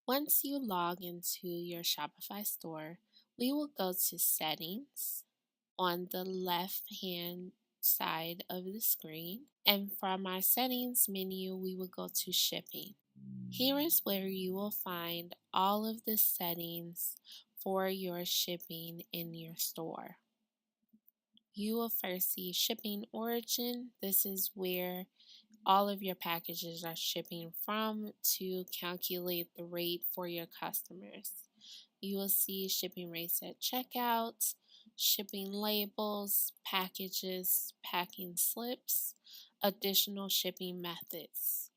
Once you log into your Shopify store, we will go to Settings on the left hand side of the screen. And from our Settings menu, we will go to Shipping. Here is where you will find all of the settings for your shipping in your store. You will first see Shipping Origin. This is where all of your packages are shipping from to calculate the rate for your customers. You will see shipping rates at checkout, shipping labels, packages, packing slips, additional shipping methods.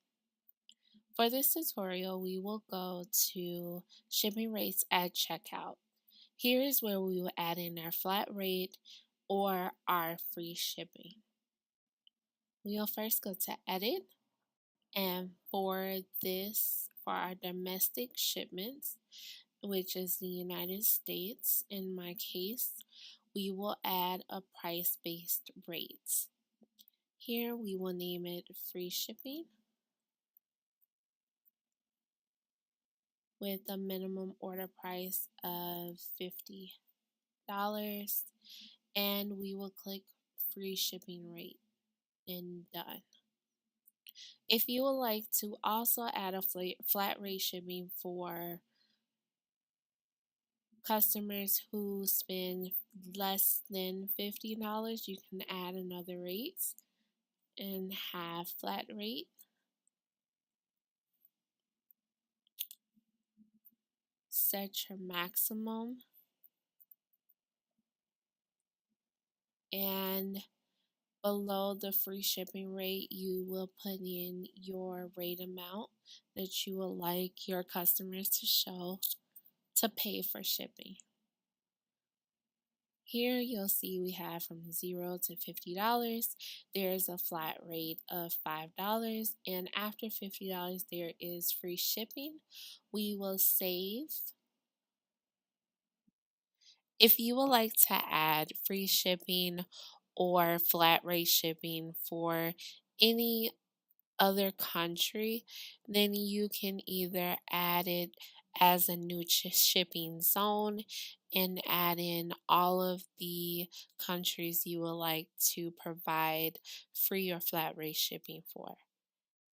For this tutorial, we will go to shipping rates at checkout. Here is where we will add in our flat rate or our free shipping. We will first go to Edit, and for our domestic shipments, which is the United States, in my case, we will add a price-based rate. Here we will name it free shipping with a minimum order price of $50, and we will click free shipping rate and done. If you would like to also add a flat rate shipping for customers who spend less than $50, you can add another rate and have flat rate. Set your maximum, and below the free shipping rate, you will put in your rate amount that you would like your customers to show to pay for shipping. Here you'll see we have from $0 to $50. There's a flat rate of $5, and after $50 there is free shipping. We will save. If you would like to add free shipping or flat rate shipping for any other country, then you can either add it as a new shipping zone and add in all of the countries you would like to provide free or flat rate shipping for.